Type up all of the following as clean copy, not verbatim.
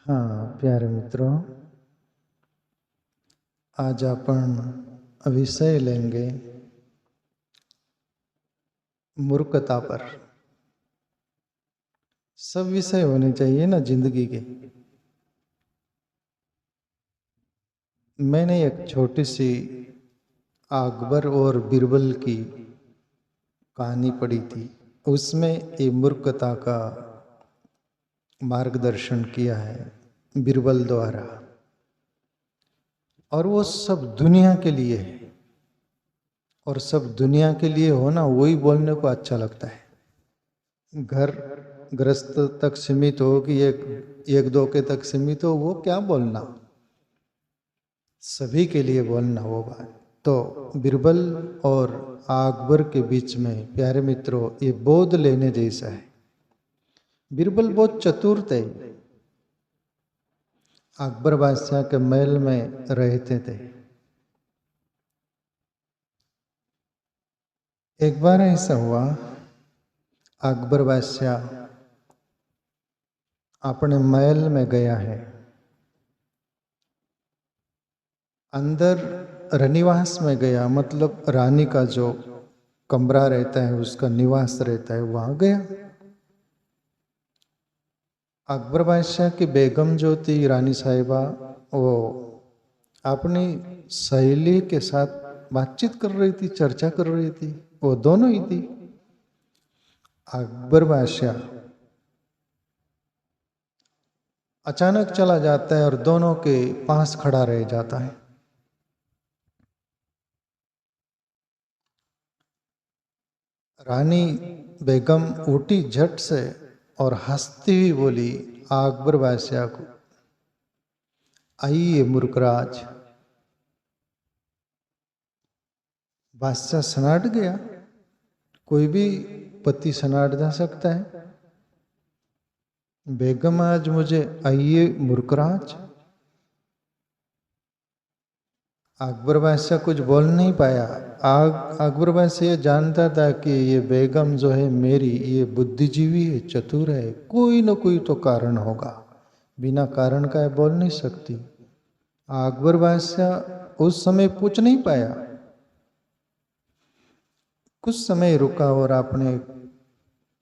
हाँ प्यारे मित्रों, आज अपन विषय लेंगे मूर्खता पर। सब विषय होने चाहिए ना जिंदगी के। मैंने एक छोटी सी अकबर और बीरबल की कहानी पढ़ी थी। उसमें ये मूर्खता का मार्गदर्शन किया है बीरबल द्वारा, और वो सब दुनिया के लिए है। और सब दुनिया के लिए हो ना, वही बोलने को अच्छा लगता है। घर गृहस्थ तक सीमित हो कि एक दो के तक सीमित हो, वो क्या बोलना, सभी के लिए बोलना वो बात। तो बीरबल और अकबर के बीच में प्यारे मित्रों ये बोध लेने जैसा है। बीरबल बहुत चतुर थे। अकबर बादशाह के महल में रहते थे। एक बार ऐसा हुआ, अकबर बादशाह अपने महल में गया है। अंदर रनिवास में गया, मतलब रानी का जो कमरा रहता है, उसका निवास रहता है, वहां गया। अकबर बादशाह की बेगम जो थी रानी साहिबा, वो अपनी सहेली के साथ बातचीत कर रही थी, चर्चा कर रही थी। वो दोनों ही थी। अकबर बादशाह अचानक चला जाता है और दोनों के पास खड़ा रह जाता है। रानी बेगम उठी झट से और हंसती हुई बोली अकबर बादशाह को, आइए मूर्खराज। बादशाह सनाट गया। कोई भी पति सनाट जा सकता है। बेगम आज मुझे आइए मूर्खराज। अकबर बादशाह कुछ बोल नहीं पाया। अकबर बादशाह ये जानता था कि ये बेगम जो है मेरी, ये बुद्धिजीवी है, चतुर है, कोई न कोई तो कारण होगा, बिना कारण का ये बोल नहीं सकती। अकबर बादशाह उस समय पूछ नहीं पाया। कुछ समय रुका और अपने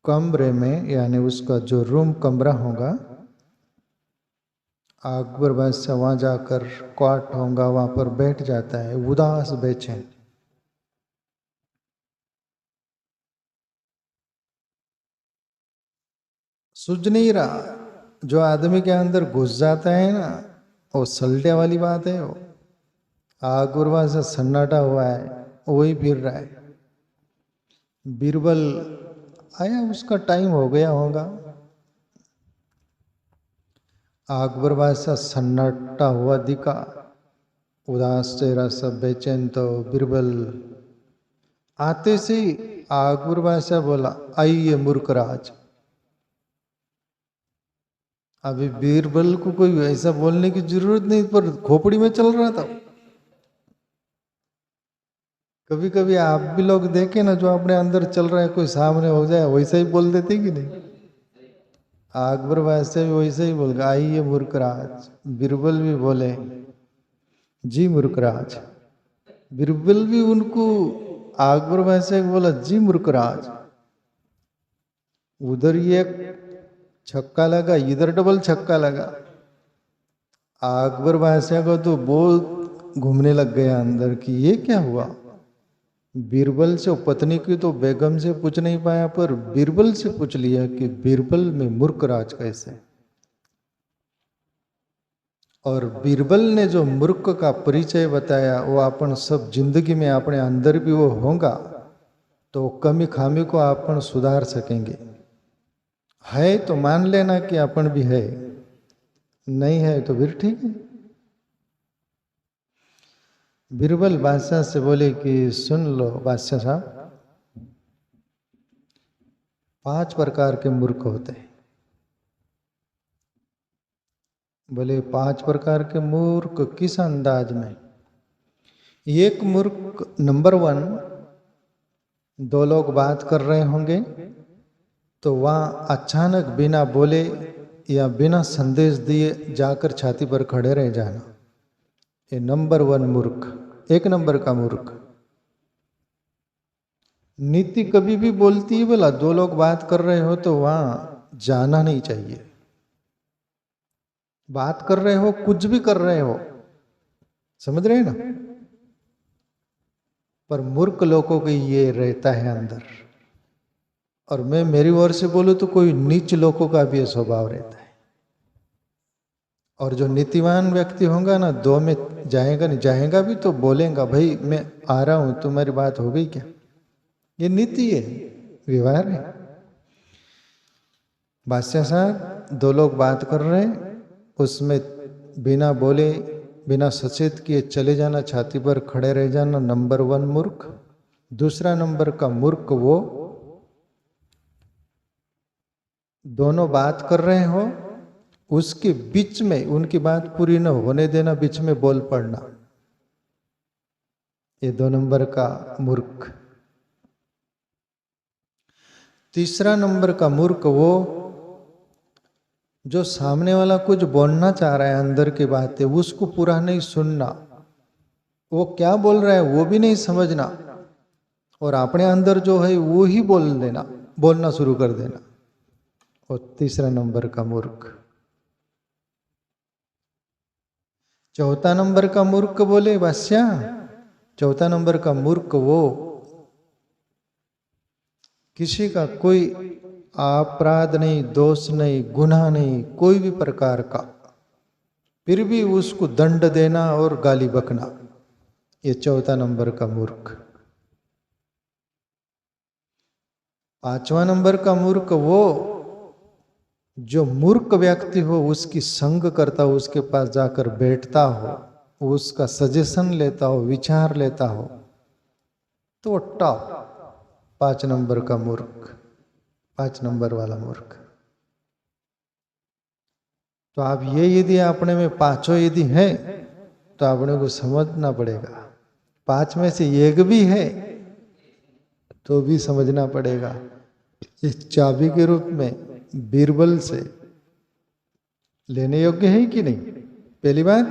कमरे में, यानी उसका जो रूम कमरा होगा, अकबर बादशाह वहां जाकर क्वार्ट होगा, वहां पर बैठ जाता है, उदास बेचैन। सूझ नहीं रहा। जो आदमी के अंदर घुस जाता है ना, वो सल्टे वाली बात है। वो अकबर बादशाह सन्नाटा हुआ है, वही फिर रहा है। बीरबल आया, उसका टाइम हो गया होगा। अकबर बादशाह सन्नाटा हुआ दिखा, उदास चेहरा, सब बेचैन। तो बीरबल आते से अकबर बादशाह बोला, आइए मूर्खराज। अभी बीरबल को कोई ऐसा बोलने की जरूरत नहीं, पर खोपड़ी में चल रहा था। कभी कभी आप भी लोग देखे ना, जो अपने अंदर चल रहा है कोई सामने हो जाए, वैसा ही बोल देते कि नहीं। अकबर बादशाह भी वैसे ही बोल गया, आइए मूर्खराज। बीरबल भी बोले, जी मूर्खराज। बीरबल भी उनको अकबर बादशाह को बोला, जी मूर्खराज। उधर ये छक्का लगा, इधर डबल छक्का लगा। अकबर बादशाह को तो बहुत घूमने लग गया अंदर कि ये क्या हुआ। बीरबल से, पत्नी की तो बेगम से पूछ नहीं पाया, पर बीरबल से पूछ लिया कि बीरबल में मूर्खराज कैसे। और बीरबल ने जो मूर्ख का परिचय बताया, वो अपन सब जिंदगी में अपने अंदर भी वो होगा, तो कमी खामी को अपन सुधार सकेंगे। है तो मान लेना कि अपन भी है, नहीं है तो फिर ठीक है। बीरबल बादशाह से बोले कि सुन लो बादशाह साहब, 5 प्रकार के मूर्ख होते हैं। बोले 5 प्रकार के मूर्ख किस अंदाज में। एक मूर्ख नंबर 1, दो लोग बात कर रहे होंगे तो वहां अचानक बिना बोले या बिना संदेश दिए जाकर छाती पर खड़े रह जाना, ये नंबर 1 मूर्ख, 1 नंबर का मूर्ख। नीति कभी भी बोलती है बोला 2 लोग बात कर रहे हो तो वहां जाना नहीं चाहिए। बात कर रहे हो, कुछ भी कर रहे हो, समझ रहे हैं ना। पर मूर्ख लोगों को ये रहता है अंदर, और मैं मेरी ओर से बोलूं तो कोई नीच लोगों का भी ये स्वभाव रहता है। और जो नीतिवान व्यक्ति होगा ना, 2 में जाएगा नहीं, जाएगा भी तो बोलेगा भाई मैं आ रहा हूं, तुम्हारी बात हो गई क्या। ये नीति है, व्यवहार है। भाष्यकार 2 लोग बात कर रहे हैं, उसमें बिना बोले बिना सचेत किए चले जाना, छाती पर खड़े रह जाना, नंबर 1 मूर्ख। दूसरा नंबर का मूर्ख वो दोनों बात कर रहे हो, उसके बीच में उनकी बात पूरी न होने देना, बीच में बोल पड़ना, ये 2 नंबर का मूर्ख। तीसरा नंबर का मूर्ख वो जो सामने वाला कुछ बोलना चाह रहा है, अंदर की बात है, उसको पूरा नहीं सुनना, वो क्या बोल रहा है वो भी नहीं समझना, और अपने अंदर जो है वो ही बोल देना, बोलना शुरू कर देना, और तीसरा नंबर का मूर्ख। चौथा नंबर का मूर्ख बोले भाष्या, चौथा नंबर का मूर्ख वो किसी का कोई अपराध नहीं, दोष नहीं, गुनाह नहीं, कोई भी प्रकार का, फिर भी उसको दंड देना और गाली बकना, ये चौथा नंबर का मूर्ख। 5वां नंबर का मूर्ख वो जो मूर्ख व्यक्ति हो, उसकी संग करता हो, उसके पास जाकर बैठता हो, उसका सजेशन लेता हो, विचार लेता हो, तो टॉप 5 नंबर का मूर्ख, 5 नंबर वाला मूर्ख। तो आप ये यदि अपने में 5 यदि है तो अपने को समझना पड़ेगा, 5 में से एक भी है तो भी समझना पड़ेगा। इस चाबी के रूप में बीरबल से लेने योग्य है कि नहीं। पहली बात,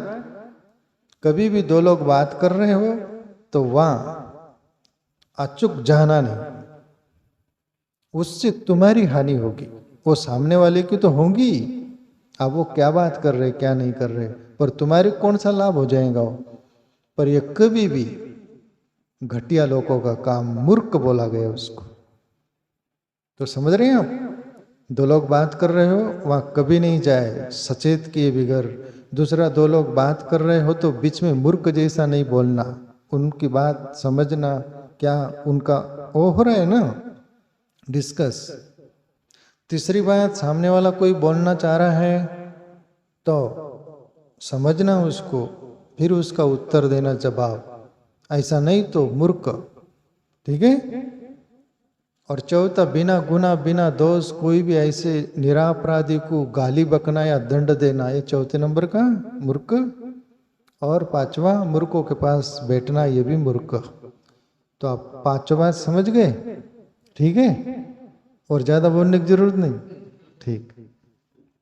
कभी भी 2 लोग बात कर रहे हो तो वहां अचूक जाना नहीं, उससे तुम्हारी हानि होगी, वो सामने वाले की तो होगी, अब वो क्या बात कर रहे क्या नहीं कर रहे, पर तुम्हारे कौन सा लाभ हो जाएगा वो। पर ये कभी भी घटिया लोगों का काम, मूर्ख बोला गया उसको। तो समझ रहे हैं आप, 2 लोग बात कर रहे हो वहां कभी नहीं जाए सचेत किए बिगर। दूसरा, 2 लोग बात कर रहे हो तो बीच में मूर्ख जैसा नहीं बोलना, उनकी बात समझना, क्या उनका वो हो रहा है ना डिस्कस। तीसरी बात, सामने वाला कोई बोलना चाह रहा है तो समझना उसको, फिर उसका उत्तर देना जवाब, ऐसा नहीं तो मूर्ख, ठीक है। और चौथा, बिना गुना बिना दोष कोई भी ऐसे निरापराधी को गाली बकना या दंड देना, ये चौथे नंबर का मूर्ख। और 5वां, मूर्खों के पास बैठना, ये भी मूर्ख। तो आप 5 बात समझ गए, ठीक है, और ज्यादा बोलने की जरूरत नहीं, ठीक।